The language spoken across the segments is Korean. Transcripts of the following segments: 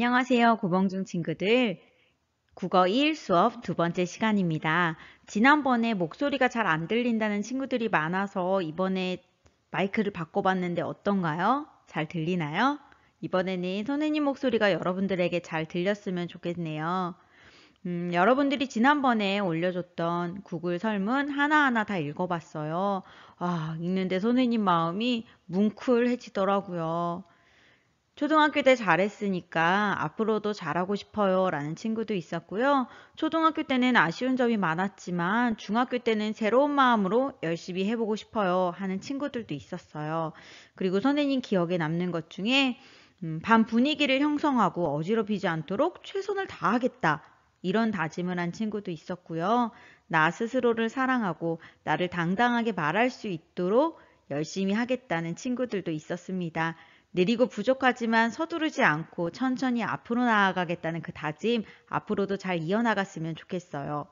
안녕하세요, 고봉중 친구들. 국어 1 수업 두 번째 시간입니다. 지난번에 목소리가 잘 안 들린다는 친구들이 많아서 이번에 마이크를 바꿔봤는데 어떤가요? 잘 들리나요? 이번에는 선생님 목소리가 여러분들에게 잘 들렸으면 좋겠네요. 여러분들이 지난번에 올려줬던 구글 설문 하나하나 다 읽어봤어요. 읽는데 선생님 마음이 뭉클해지더라고요. 초등학교 때 잘했으니까 앞으로도 잘하고 싶어요 라는 친구도 있었고요. 초등학교 때는 아쉬운 점이 많았지만 중학교 때는 새로운 마음으로 열심히 해보고 싶어요 하는 친구들도 있었어요. 그리고 선생님 기억에 남는 것 중에 반 분위기를 형성하고 어지럽히지 않도록 최선을 다하겠다 이런 다짐을 한 친구도 있었고요. 나 스스로를 사랑하고 나를 당당하게 말할 수 있도록 열심히 하겠다는 친구들도 있었습니다. 느리고 부족하지만 서두르지 않고 천천히 앞으로 나아가겠다는 그 다짐 앞으로도 잘 이어나갔으면 좋겠어요.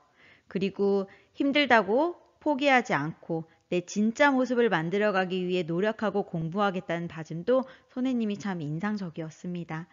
그리고 힘들다고 포기하지 않고 내 진짜 모습을 만들어가기 위해 노력하고 공부하겠다는 다짐도 선생님이 참 인상적이었습니다.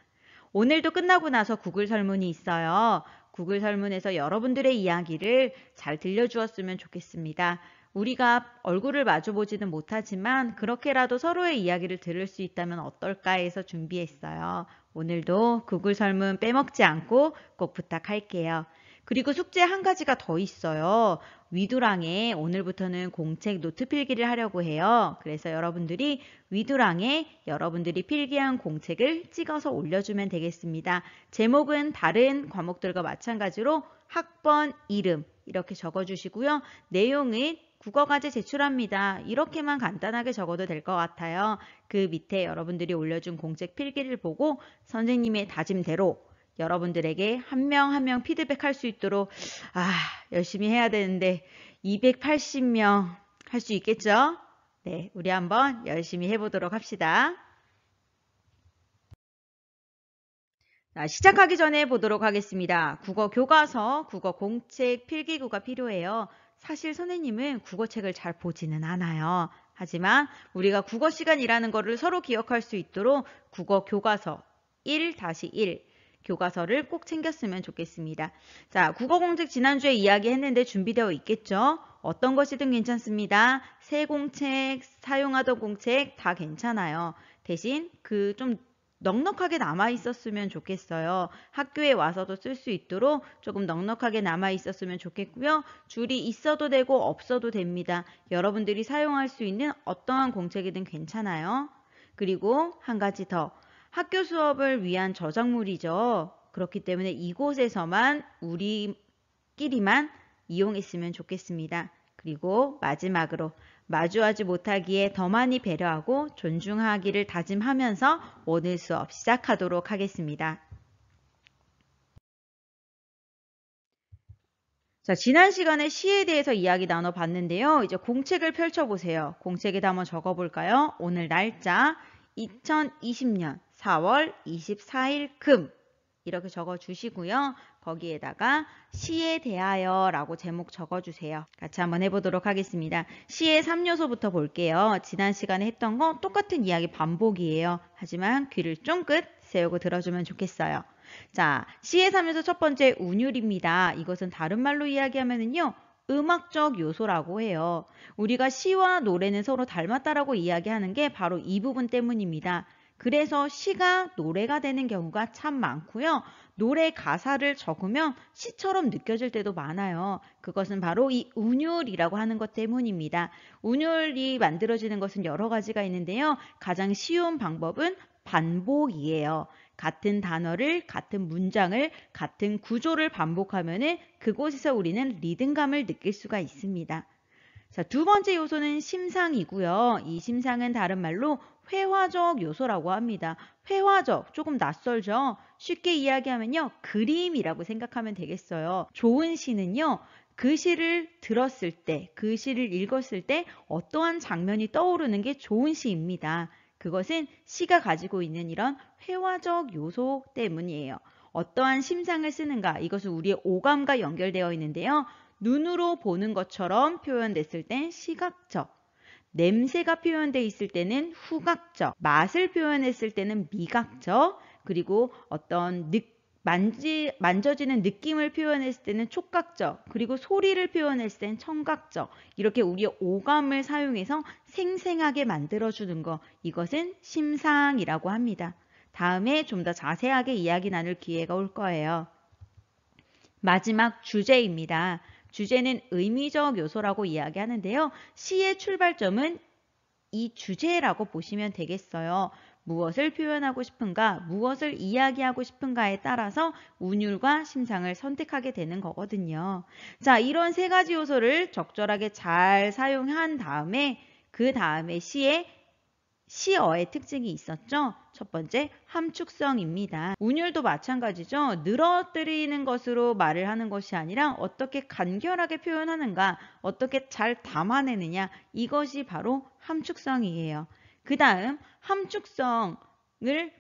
오늘도 끝나고 나서 구글 설문이 있어요. 구글 설문에서 여러분들의 이야기를 잘 들려주었으면 좋겠습니다. 우리가 얼굴을 마주보지는 못하지만 그렇게라도 서로의 이야기를 들을 수 있다면 어떨까 해서 준비했어요. 오늘도 구글 설문 빼먹지 않고 꼭 부탁할게요. 그리고 숙제 한 가지가 더 있어요. 위두랑에 오늘부터는 공책 노트 필기를 하려고 해요. 그래서 여러분들이 위두랑에 여러분들이 필기한 공책을 찍어서 올려주면 되겠습니다. 제목은 다른 과목들과 마찬가지로 학번, 이름 이렇게 적어주시고요. 내용은 국어과제 제출합니다. 이렇게만 간단하게 적어도 될 것 같아요. 그 밑에 여러분들이 올려준 공책 필기를 보고 선생님의 다짐대로 여러분들에게 한 명 한 명 피드백할 수 있도록 열심히 해야 되는데 280명 할 수 있겠죠? 네, 우리 한번 열심히 해보도록 합시다. 자, 시작하기 전에 보도록 하겠습니다. 국어 교과서, 국어 공책, 필기구가 필요해요. 사실 선생님은 국어책을 잘 보지는 않아요. 하지만 우리가 국어 시간이라는 것을 서로 기억할 수 있도록 국어 교과서 1-1 교과서를 꼭 챙겼으면 좋겠습니다. 자, 국어 공책 지난주에 이야기했는데 준비되어 있겠죠? 어떤 것이든 괜찮습니다. 새 공책, 사용하던 공책 다 괜찮아요. 대신 좀 넉넉하게 남아 있었으면 좋겠어요. 학교에 와서도 쓸 수 있도록 조금 넉넉하게 남아 있었으면 좋겠고요. 줄이 있어도 되고 없어도 됩니다. 여러분들이 사용할 수 있는 어떠한 공책이든 괜찮아요. 그리고 한 가지 더. 학교 수업을 위한 저작물이죠. 그렇기 때문에 이곳에서만 우리끼리만 이용했으면 좋겠습니다. 그리고 마지막으로 마주하지 못하기에 더 많이 배려하고 존중하기를 다짐하면서 오늘 수업 시작하도록 하겠습니다. 자, 지난 시간에 시에 대해서 이야기 나눠봤는데요. 이제 공책을 펼쳐보세요. 공책에다 한번 적어볼까요? 오늘 날짜 2020년 4월 24일 금 이렇게 적어주시고요. 거기에다가 시에 대하여 라고 제목 적어주세요. 같이 한번 해보도록 하겠습니다. 시의 3요소부터 볼게요. 지난 시간에 했던 거 똑같은 이야기 반복이에요. 하지만 귀를 쫑긋 세우고 들어주면 좋겠어요. 자, 시의 3요소 첫 번째 운율입니다. 이것은 다른 말로 이야기하면요. 음악적 요소라고 해요. 우리가 시와 노래는 서로 닮았다라고 이야기하는 게 바로 이 부분 때문입니다. 그래서 시가 노래가 되는 경우가 참 많고요. 노래 가사를 적으면 시처럼 느껴질 때도 많아요. 그것은 바로 이 운율이라고 하는 것 때문입니다. 운율이 만들어지는 것은 여러 가지가 있는데요. 가장 쉬운 방법은 반복이에요. 같은 단어를, 같은 문장을, 같은 구조를 반복하면 그곳에서 우리는 리듬감을 느낄 수가 있습니다. 자, 두 번째 요소는 심상이고요. 이 심상은 다른 말로 회화적 요소라고 합니다. 회화적, 조금 낯설죠? 쉽게 이야기하면요. 그림이라고 생각하면 되겠어요. 좋은 시는요. 그 시를 들었을 때, 그 시를 읽었을 때 어떠한 장면이 떠오르는 게 좋은 시입니다. 그것은 시가 가지고 있는 이런 회화적 요소 때문이에요. 어떠한 심상을 쓰는가? 이것은 우리의 오감과 연결되어 있는데요. 눈으로 보는 것처럼 표현됐을 땐 시각적, 냄새가 표현되어 있을 때는 후각적, 맛을 표현했을 때는 미각적, 그리고 어떤 만져지는 느낌을 표현했을 때는 촉각적, 그리고 소리를 표현했을 때는 청각적, 이렇게 우리의 오감을 사용해서 생생하게 만들어주는 것, 이것은 심상이라고 합니다. 다음에 좀 더 자세하게 이야기 나눌 기회가 올 거예요. 마지막 주제입니다. 주제는 의미적 요소라고 이야기하는데요. 시의 출발점은 이 주제라고 보시면 되겠어요. 무엇을 표현하고 싶은가, 무엇을 이야기하고 싶은가에 따라서 운율과 심상을 선택하게 되는 거거든요. 자, 이런 세 가지 요소를 적절하게 잘 사용한 다음에 그 다음에 시어의 특징이 있었죠. 첫 번째, 함축성입니다. 운율도 마찬가지죠. 늘어뜨리는 것으로 말을 하는 것이 아니라 어떻게 간결하게 표현하는가, 어떻게 잘 담아내느냐, 이것이 바로 함축성이에요. 그 다음, 함축성을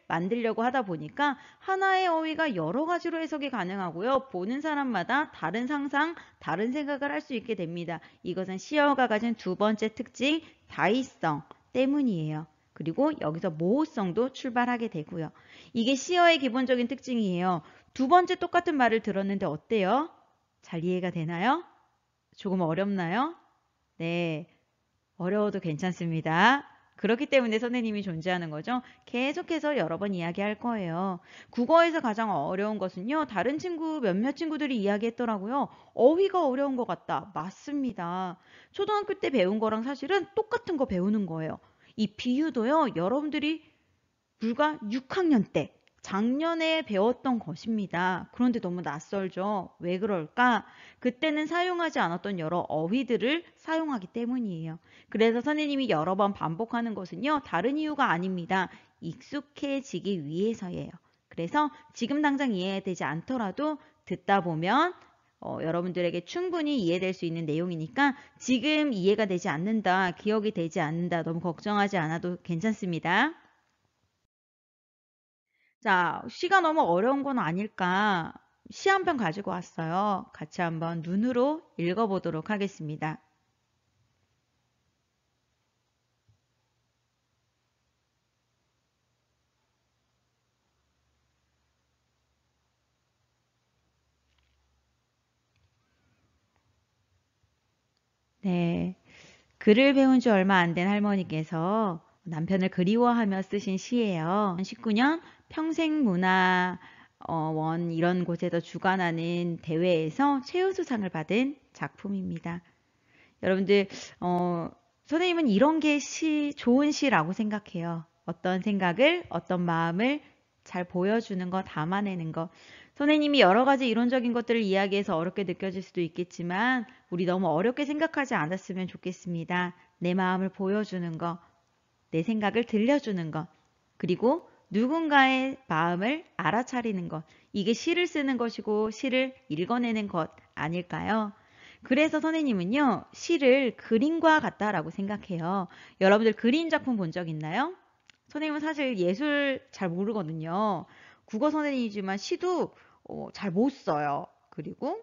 만들려고 하다 보니까 하나의 어휘가 여러 가지로 해석이 가능하고요. 보는 사람마다 다른 상상, 다른 생각을 할 수 있게 됩니다. 이것은 시어가 가진 두 번째 특징, 다의성 때문이에요. 그리고 여기서 모호성도 출발하게 되고요. 이게 시어의 기본적인 특징이에요. 두 번째 똑같은 말을 들었는데 어때요? 잘 이해가 되나요? 조금 어렵나요? 네, 어려워도 괜찮습니다. 그렇기 때문에 선생님이 존재하는 거죠. 계속해서 여러 번 이야기할 거예요. 국어에서 가장 어려운 것은요. 다른 몇몇 친구들이 이야기했더라고요. 어휘가 어려운 것 같다. 맞습니다. 초등학교 때 배운 거랑 사실은 똑같은 거 배우는 거예요. 이 비유도요. 여러분들이 불과 6학년 때 작년에 배웠던 것입니다. 그런데 너무 낯설죠. 왜 그럴까? 그때는 사용하지 않았던 여러 어휘들을 사용하기 때문이에요. 그래서 선생님이 여러 번 반복하는 것은요. 다른 이유가 아닙니다. 익숙해지기 위해서예요. 그래서 지금 당장 이해되지 않더라도 듣다 보면 여러분들에게 충분히 이해될 수 있는 내용이니까 지금 이해가 되지 않는다, 기억이 되지 않는다, 너무 걱정하지 않아도 괜찮습니다. 자, 시가 너무 어려운 건 아닐까? 시 한 편 가지고 왔어요. 같이 한번 눈으로 읽어보도록 하겠습니다. 네, 글을 배운 지 얼마 안 된 할머니께서 남편을 그리워하며 쓰신 시예요. 19년 평생문화원 이런 곳에서 주관하는 대회에서 최우수상을 받은 작품입니다. 여러분들 선생님은 이런 게 좋은 시라고 생각해요. 어떤 생각을, 어떤 마음을 잘 보여주는 거, 담아내는 거. 선생님이 여러 가지 이론적인 것들을 이야기해서 어렵게 느껴질 수도 있겠지만 우리 너무 어렵게 생각하지 않았으면 좋겠습니다. 내 마음을 보여주는 거, 내 생각을 들려주는 것, 그리고 누군가의 마음을 알아차리는 것. 이게 시를 쓰는 것이고 시를 읽어내는 것 아닐까요? 그래서 선생님은요, 시를 그림과 같다라고 생각해요. 여러분들 그림 작품 본 적 있나요? 선생님은 사실 예술 잘 모르거든요. 국어 선생님이지만 시도 잘 못 써요. 그리고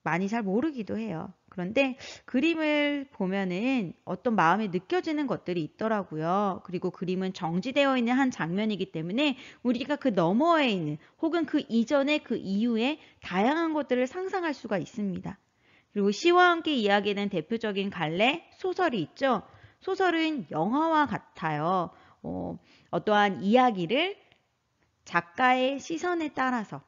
많이 잘 모르기도 해요. 그런데 그림을 보면은 어떤 마음이 느껴지는 것들이 있더라고요. 그리고 그림은 정지되어 있는 한 장면이기 때문에 우리가 그 너머에 있는 혹은 그 이전에 그 이후에 다양한 것들을 상상할 수가 있습니다. 그리고 시와 함께 이야기하는 대표적인 갈래 소설이 있죠. 소설은 영화와 같아요. 어떠한 이야기를 작가의 시선에 따라서,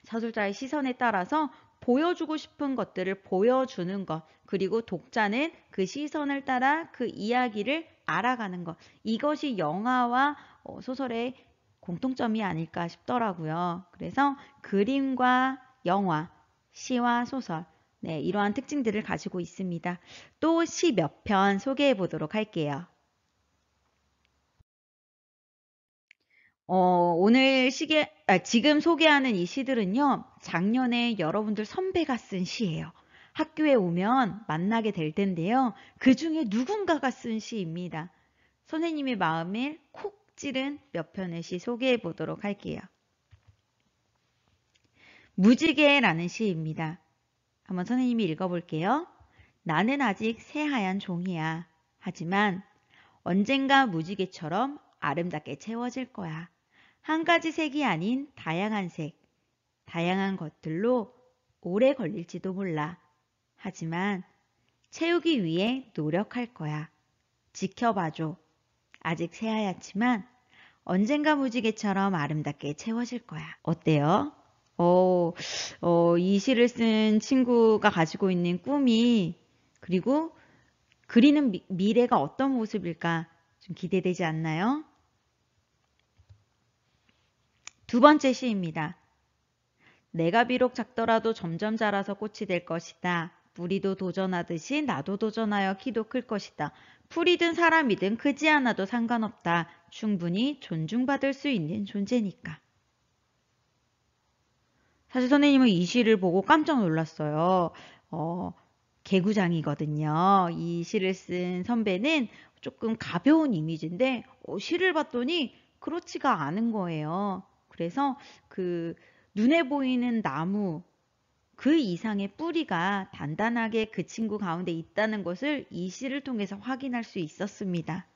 서술자의 시선에 따라서 보여주고 싶은 것들을 보여주는 것, 그리고 독자는 그 시선을 따라 그 이야기를 알아가는 것. 이것이 영화와 소설의 공통점이 아닐까 싶더라고요. 그래서 그림과 영화, 시와 소설, 네, 이러한 특징들을 가지고 있습니다. 또 시 몇 편 소개해 보도록 할게요. 지금 소개하는 이 시들은요, 작년에 여러분들 선배가 쓴 시예요. 학교에 오면 만나게 될 텐데요. 그 중에 누군가가 쓴 시입니다. 선생님의 마음을 콕 찌른 몇 편의 시 소개해 보도록 할게요. 무지개라는 시입니다. 한번 선생님이 읽어볼게요. 나는 아직 새하얀 종이야. 하지만 언젠가 무지개처럼 아름답게 채워질 거야. 한 가지 색이 아닌 다양한 색, 다양한 것들로 오래 걸릴지도 몰라. 하지만 채우기 위해 노력할 거야. 지켜봐줘. 아직 새하얗지만 언젠가 무지개처럼 아름답게 채워질 거야. 어때요? 이 시를 쓴 친구가 가지고 있는 꿈이 그리고 그리는 미래가 어떤 모습일까 좀 기대되지 않나요? 두 번째 시입니다. 내가 비록 작더라도 점점 자라서 꽃이 될 것이다. 뿌리도 도전하듯이 나도 도전하여 키도 클 것이다. 풀이든 사람이든 크지 않아도 상관없다. 충분히 존중받을 수 있는 존재니까. 사실 선생님은 이 시를 보고 깜짝 놀랐어요. 개구장이거든요. 이 시를 쓴 선배는 조금 가벼운 이미지인데 시를 봤더니 그렇지가 않은 거예요. 그래서 그 눈에 보이는 나무 그 이상의 뿌리가 단단하게 그 친구 가운데 있다는 것을 이 시를 통해서 확인할 수 있었습니다.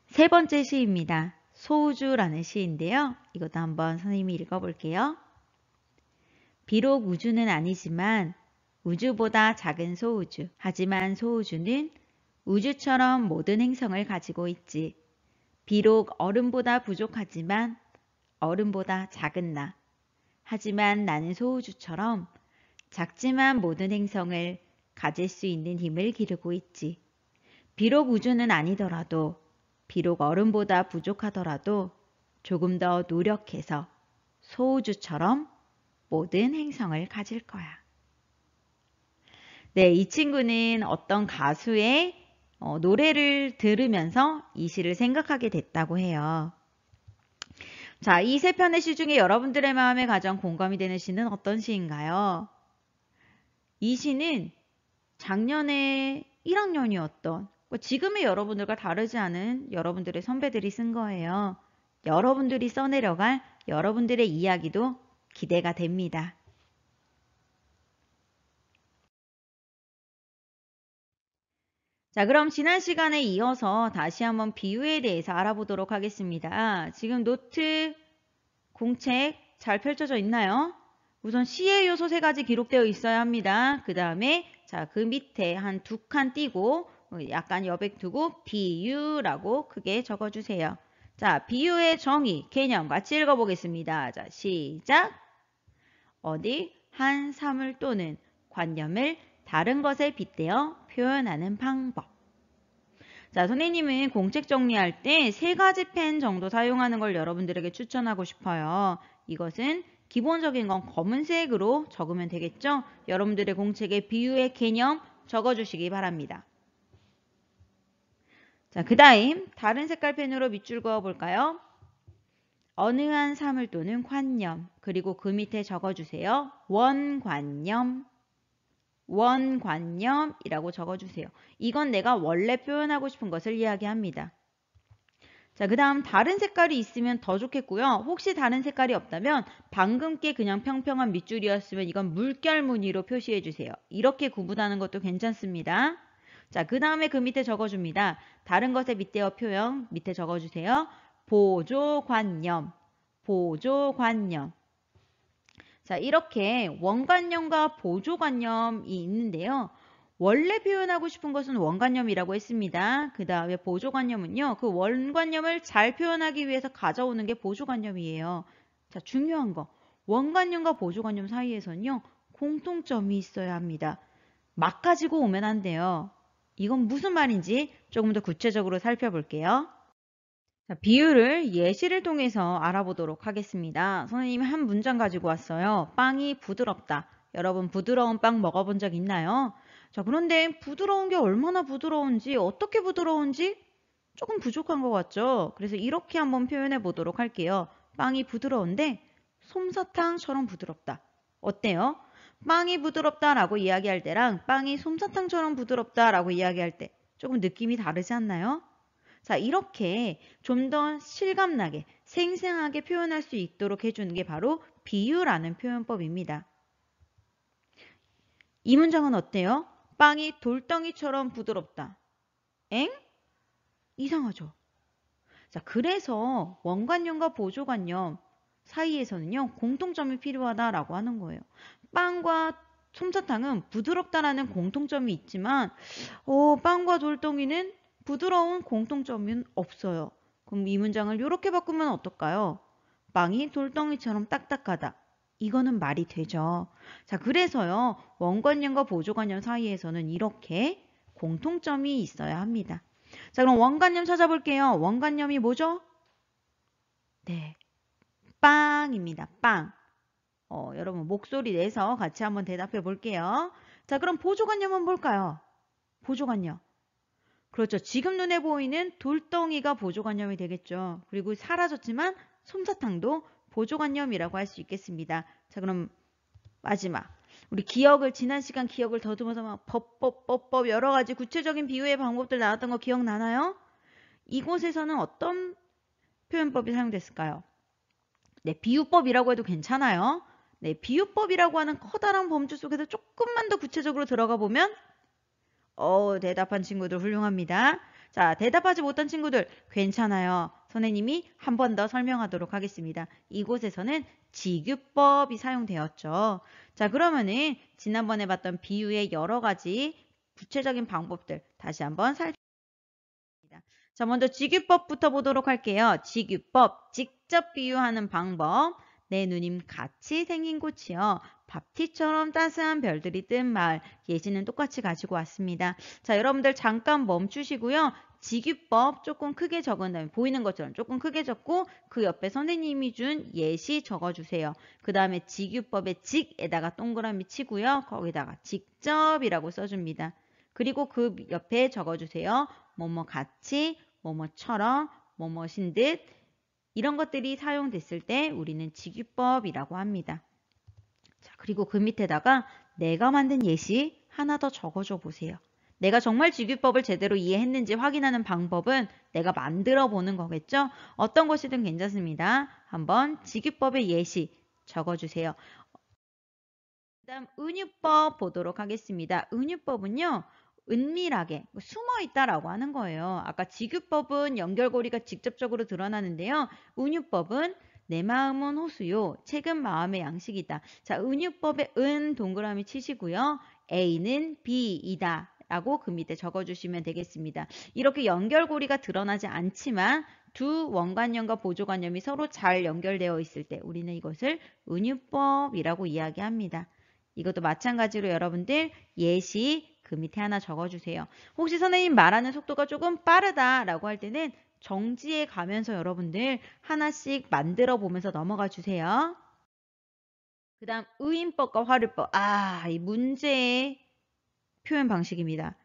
세 번째 시입니다. 소우주라는 시인데요. 이것도 한번 선생님이 읽어볼게요. 비록 우주는 아니지만 우주보다 작은 소우주. 하지만 소우주는 우주처럼 모든 행성을 가지고 있지. 비록 얼음보다 부족하지만 얼음보다 작은 나. 하지만 나는 소우주처럼 작지만 모든 행성을 가질 수 있는 힘을 기르고 있지. 비록 우주는 아니더라도 비록 얼음보다 부족하더라도 조금 더 노력해서 소우주처럼 모든 행성을 가질 거야. 네, 이 친구는 어떤 가수의 노래를 들으면서 이 시를 생각하게 됐다고 해요. 자, 이 세 편의 시 중에 여러분들의 마음에 가장 공감이 되는 시는 어떤 시인가요? 이 시는 작년에 1학년이었던 지금의 여러분들과 다르지 않은 여러분들의 선배들이 쓴 거예요. 여러분들이 써내려갈 여러분들의 이야기도 기대가 됩니다. 자, 그럼 지난 시간에 이어서 다시 한번 비유에 대해서 알아보도록 하겠습니다. 지금 노트, 공책 잘 펼쳐져 있나요? 우선 시의 요소 3가지 기록되어 있어야 합니다. 그 다음에 그 밑에 한 2칸 띄고 약간 여백 두고 비유라고 크게 적어주세요. 자, 비유의 정의, 개념 같이 읽어보겠습니다. 자, 시작! 어디 한 사물 또는 관념을 다른 것에 빗대어 표현하는 방법. 자, 선생님은 공책 정리할 때 3가지 펜 정도 사용하는 걸 여러분들에게 추천하고 싶어요. 이것은 기본적인 건 검은색으로 적으면 되겠죠? 여러분들의 공책에 비유의 개념 적어주시기 바랍니다. 자, 그 다음 다른 색깔 펜으로 밑줄 그어볼까요? 어느 한 사물 또는 관념, 그리고 그 밑에 적어주세요. 원관념, 원관념이라고 적어주세요. 이건 내가 원래 표현하고 싶은 것을 이야기합니다. 자, 그 다음 다른 색깔이 있으면 더 좋겠고요. 혹시 다른 색깔이 없다면 방금 게 그냥 평평한 밑줄이었으면 이건 물결 무늬로 표시해 주세요. 이렇게 구분하는 것도 괜찮습니다. 자, 그 다음에 그 밑에 적어줍니다. 다른 것에 빗대어 표현 밑에 적어주세요. 보조관념, 보조관념. 자, 이렇게 원관념과 보조관념이 있는데요. 원래 표현하고 싶은 것은 원관념이라고 했습니다. 그 다음에 보조관념은요. 그 원관념을 잘 표현하기 위해서 가져오는 게 보조관념이에요. 자, 중요한 거. 원관념과 보조관념 사이에서는요. 공통점이 있어야 합니다. 막 가지고 오면 안 돼요. 이건 무슨 말인지 조금 더 구체적으로 살펴볼게요. 자, 비유를 예시를 통해서 알아보도록 하겠습니다. 선생님이 한 문장 가지고 왔어요. 빵이 부드럽다. 여러분 부드러운 빵 먹어본 적 있나요? 자, 그런데 부드러운 게 얼마나 부드러운지 어떻게 부드러운지 조금 부족한 것 같죠? 그래서 이렇게 한번 표현해 보도록 할게요. 빵이 부드러운데 솜사탕처럼 부드럽다. 어때요? 빵이 부드럽다라고 이야기할 때랑 빵이 솜사탕처럼 부드럽다라고 이야기할 때 조금 느낌이 다르지 않나요? 자, 이렇게 좀 더 실감나게 생생하게 표현할 수 있도록 해주는 게 바로 비유라는 표현법입니다. 이 문장은 어때요? 빵이 돌덩이처럼 부드럽다. 엥? 이상하죠? 자, 그래서 원관념과 보조관념 사이에서는요, 공통점이 필요하다라고 하는 거예요. 빵과 솜사탕은 부드럽다라는 공통점이 있지만, 빵과 돌덩이는 부드러운 공통점은 없어요. 그럼 이 문장을 이렇게 바꾸면 어떨까요? 빵이 돌덩이처럼 딱딱하다. 이거는 말이 되죠. 자, 그래서요, 원관념과 보조관념 사이에서는 이렇게 공통점이 있어야 합니다. 자, 그럼 원관념 찾아볼게요. 원관념이 뭐죠? 네, 빵입니다. 빵. 여러분 목소리 내서 같이 한번 대답해 볼게요. 자, 그럼 보조관념은 뭘까요? 보조관념. 그렇죠. 지금 눈에 보이는 돌덩이가 보조관념이 되겠죠. 그리고 사라졌지만 솜사탕도 보조관념이라고 할 수 있겠습니다. 자, 그럼 마지막. 우리 기억을, 지난 시간 기억을 더듬어서 막 법 여러 가지 구체적인 비유의 방법들 나왔던 거 기억나나요? 이곳에서는 어떤 표현법이 사용됐을까요? 네, 비유법이라고 해도 괜찮아요. 네, 비유법이라고 하는 커다란 범주 속에서 조금만 더 구체적으로 들어가 보면 대답한 친구들 훌륭합니다. 자, 대답하지 못한 친구들 괜찮아요. 선생님이 한 번 더 설명하도록 하겠습니다. 이곳에서는 직유법이 사용되었죠. 자, 그러면은 지난번에 봤던 비유의 여러 가지 구체적인 방법들 다시 한번 살펴보겠습니다. 자, 먼저 직유법부터 보도록 할게요. 직유법, 직접 비유하는 방법. 내 누님 같이 생긴 꽃이요. 밥티처럼 따스한 별들이 뜬 마을. 예시는 똑같이 가지고 왔습니다. 자, 여러분들 잠깐 멈추시고요. 직유법 조금 크게 적은 다음에 보이는 것처럼 조금 크게 적고 그 옆에 선생님이 준 예시 적어주세요. 그 다음에 직유법의 직에다가 동그라미 치고요. 거기다가 직접이라고 써줍니다. 그리고 그 옆에 적어주세요. 뭐뭐 같이, 뭐뭐처럼, 뭐뭐신 듯 이런 것들이 사용됐을 때 우리는 직유법이라고 합니다. 자, 그리고 그 밑에다가 내가 만든 예시 하나 더 적어줘 보세요. 내가 정말 직유법을 제대로 이해했는지 확인하는 방법은 내가 만들어 보는 거겠죠? 어떤 것이든 괜찮습니다. 한번 직유법의 예시 적어주세요. 그 다음 은유법 보도록 하겠습니다. 은유법은요. 은밀하게 숨어 있다라고 하는 거예요. 아까 직유법은 연결고리가 직접적으로 드러나는데요. 은유법은 내 마음은 호수요. 책은 마음의 양식이다. 자, 은유법의 은 동그라미 치시고요. A는 B이다. 라고 그 밑에 적어주시면 되겠습니다. 이렇게 연결고리가 드러나지 않지만 두 원관념과 보조관념이 서로 잘 연결되어 있을 때 우리는 이것을 은유법이라고 이야기합니다. 이것도 마찬가지로 여러분들 예시 그 밑에 하나 적어주세요. 혹시 선생님 말하는 속도가 조금 빠르다라고 할 때는 정지해 가면서 여러분들 하나씩 만들어 보면서 넘어가 주세요. 그 다음 의인법과 화류법. 이 문제의 표현 방식입니다.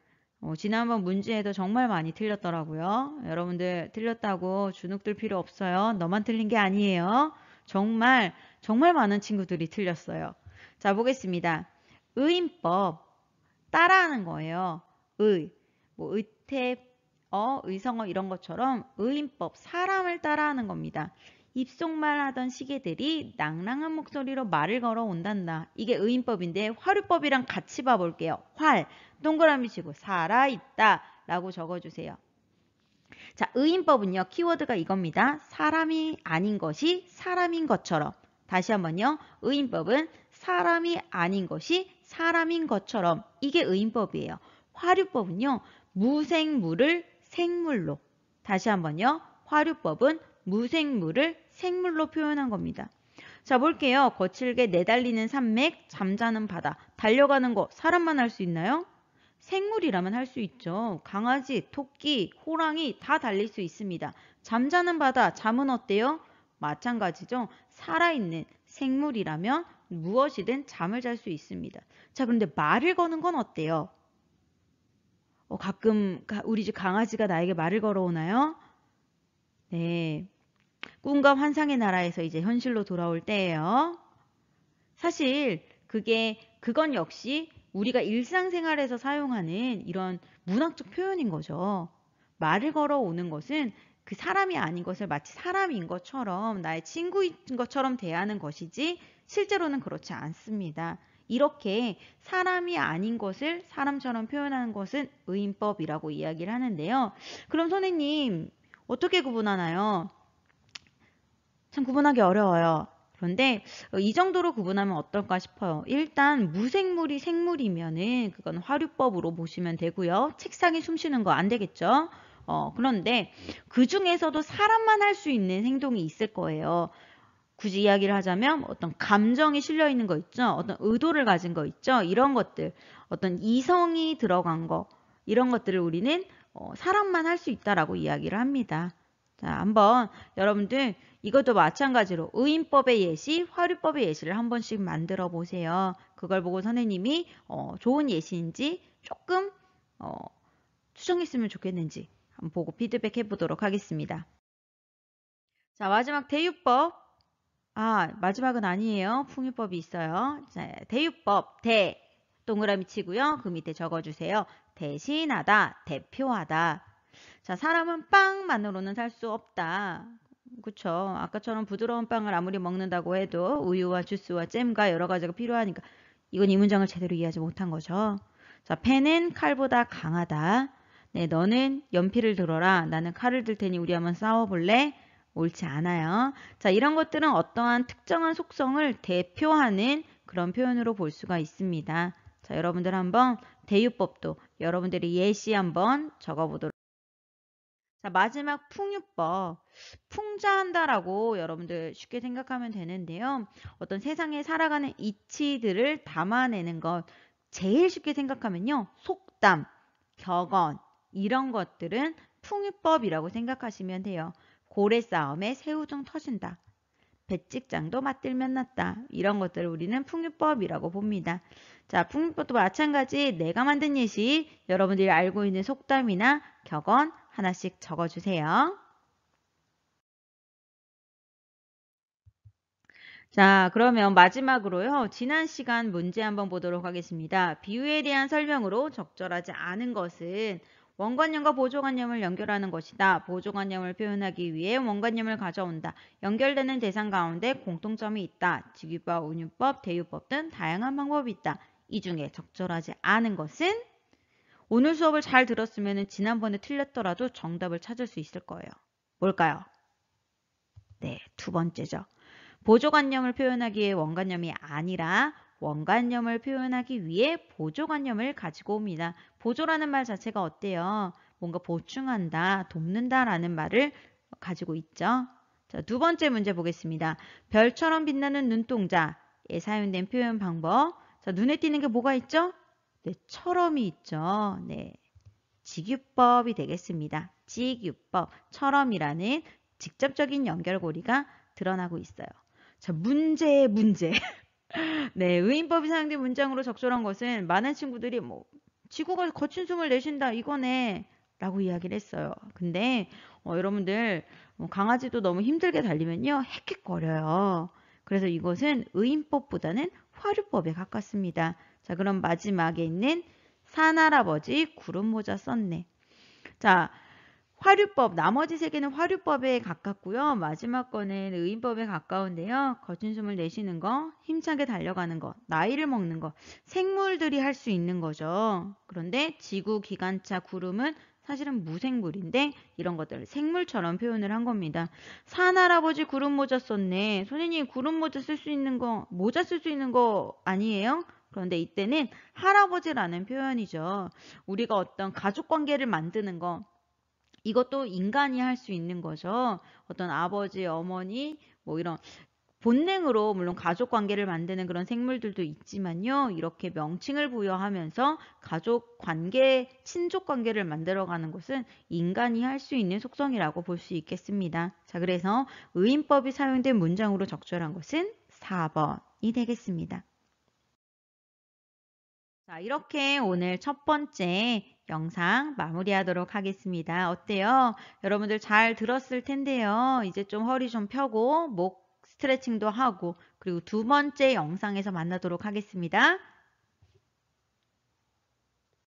지난번 문제에도 정말 많이 틀렸더라고요. 여러분들 틀렸다고 주눅들 필요 없어요. 너만 틀린 게 아니에요. 정말 많은 친구들이 틀렸어요. 자, 보겠습니다. 의인법 따라하는 거예요. 의태, 의성어 이런 것처럼 의인법, 사람을 따라하는 겁니다. 입속말 하던 시계들이 낭랑한 목소리로 말을 걸어온단다. 이게 의인법인데 화류법이랑 같이 봐볼게요. 활, 동그라미 치고 살아있다 라고 적어주세요. 자, 의인법은요. 키워드가 이겁니다. 사람이 아닌 것이 사람인 것처럼. 다시 한번요. 의인법은 사람이 아닌 것이 사람인 것처럼. 이게 의인법이에요. 화류법은요. 무생물을 생물로. 다시 한번요. 화류법은 무생물을 생물로 표현한 겁니다. 자, 볼게요. 거칠게 내달리는 산맥, 잠자는 바다. 달려가는 거 사람만 할 수 있나요? 생물이라면 할 수 있죠. 강아지, 토끼, 호랑이 다 달릴 수 있습니다. 잠자는 바다, 잠은 어때요? 마찬가지죠. 살아있는 생물이라면 무엇이든 잠을 잘 수 있습니다. 자, 그런데 말을 거는 건 어때요? 가끔 우리 집 강아지가 나에게 말을 걸어오나요? 네. 꿈과 환상의 나라에서 이제 현실로 돌아올 때예요. 사실 그건 역시 우리가 일상생활에서 사용하는 이런 문학적 표현인 거죠. 말을 걸어오는 것은 그 사람이 아닌 것을 마치 사람인 것처럼 나의 친구인 것처럼 대하는 것이지 실제로는 그렇지 않습니다. 이렇게 사람이 아닌 것을 사람처럼 표현하는 것은 의인법이라고 이야기를 하는데요. 그럼 선생님, 어떻게 구분하나요? 참 구분하기 어려워요. 그런데 이 정도로 구분하면 어떨까 싶어요. 일단 무생물이 생물이면은 그건 화류법으로 보시면 되고요. 책상에 숨 쉬는 거 안 되겠죠? 그런데 그 중에서도 사람만 할 수 있는 행동이 있을 거예요. 굳이 이야기를 하자면 어떤 감정이 실려 있는 거 있죠? 어떤 의도를 가진 거 있죠? 이런 것들, 어떤 이성이 들어간 거, 이런 것들을 우리는 사람만 할 수 있다라고 이야기를 합니다. 자, 한번 여러분들 이것도 마찬가지로 의인법의 예시, 화류법의 예시를 한 번씩 만들어 보세요. 그걸 보고 선생님이 좋은 예시인지 조금 수정했으면 좋겠는지 한번 보고 피드백 해보도록 하겠습니다. 자, 마지막 대유법. 마지막은 아니에요. 풍유법이 있어요. 자, 대유법, 대, 동그라미 치고요. 그 밑에 적어주세요. 대신하다, 대표하다. 자, 사람은 빵만으로는 살 수 없다. 그쵸. 아까처럼 부드러운 빵을 아무리 먹는다고 해도 우유와 주스와 잼과 여러 가지가 필요하니까 이건 이 문장을 제대로 이해하지 못한 거죠. 자, 펜은 칼보다 강하다. 네, 너는 연필을 들어라. 나는 칼을 들 테니 우리 한번 싸워볼래? 옳지 않아요. 자, 이런 것들은 어떠한 특정한 속성을 대표하는 그런 표현으로 볼 수가 있습니다. 자, 여러분들 한번 대유법도 여러분들이 예시 한번 적어보도록. 자, 마지막 풍유법. 풍자한다라고 여러분들 쉽게 생각하면 되는데요. 어떤 세상에 살아가는 이치들을 담아내는 것. 제일 쉽게 생각하면요. 속담, 격언, 이런 것들은 풍유법이라고 생각하시면 돼요. 고래 싸움에 새우등 터진다. 배찍장도 맞들면 낫다. 이런 것들을 우리는 풍유법이라고 봅니다. 자, 풍유법도 마찬가지 내가 만든 예시, 여러분들이 알고 있는 속담이나 격언 하나씩 적어주세요. 자, 그러면 마지막으로요. 지난 시간 문제 한번 보도록 하겠습니다. 비유에 대한 설명으로 적절하지 않은 것은 원관념과 보조관념을 연결하는 것이다. 보조관념을 표현하기 위해 원관념을 가져온다. 연결되는 대상 가운데 공통점이 있다. 직유법, 운유법, 대유법 등 다양한 방법이 있다. 이 중에 적절하지 않은 것은 오늘 수업을 잘 들었으면 지난번에 틀렸더라도 정답을 찾을 수 있을 거예요. 뭘까요? 네, 두 번째죠. 보조관념을 표현하기 위해 원관념이 아니라 원관념을 표현하기 위해 보조관념을 가지고 옵니다. 보조라는 말 자체가 어때요? 뭔가 보충한다, 돕는다라는 말을 가지고 있죠. 자, 두 번째 문제 보겠습니다. 별처럼 빛나는 눈동자에 사용된 표현 방법. 자, 눈에 띄는 게 뭐가 있죠? 네, 처럼이 있죠. 네, 직유법이 되겠습니다. 직유법, 처럼이라는 직접적인 연결고리가 드러나고 있어요. 자, 문제. 네, 의인법이 사용된 문장으로 적절한 것은 많은 친구들이 지구가 거친 숨을 내쉰다 이거네 라고 이야기를 했어요. 근데 여러분들 강아지도 너무 힘들게 달리면요 헥헥거려요. 그래서 이것은 의인법보다는 화류법에 가깝습니다. 자, 그럼 마지막에 있는 산할아버지 구름모자 썼네. 자, 화류법, 나머지 세 개는 화류법에 가깝고요. 마지막 거는 의인법에 가까운데요. 거친 숨을 내쉬는 거, 힘차게 달려가는 거, 나이를 먹는 거, 생물들이 할 수 있는 거죠. 그런데 지구, 기관차, 구름은 사실은 무생물인데 이런 것들을 생물처럼 표현을 한 겁니다. 산할아버지 구름모자 썼네. 선생님 구름모자 쓸 수 있는 거, 모자 쓸 수 있는 거 아니에요? 그런데 이때는 할아버지라는 표현이죠. 우리가 어떤 가족관계를 만드는 거, 이것도 인간이 할 수 있는 거죠. 어떤 아버지, 어머니, 이런 본능으로 물론 가족 관계를 만드는 그런 생물들도 있지만요. 이렇게 명칭을 부여하면서 가족 관계, 친족 관계를 만들어가는 것은 인간이 할 수 있는 속성이라고 볼 수 있겠습니다. 자, 그래서 의인법이 사용된 문장으로 적절한 것은 4번이 되겠습니다. 자, 이렇게 오늘 첫 번째 영상 마무리하도록 하겠습니다. 어때요? 여러분들 잘 들었을 텐데요. 이제 좀 허리 좀 펴고 목 스트레칭도 하고 그리고 두 번째 영상에서 만나도록 하겠습니다.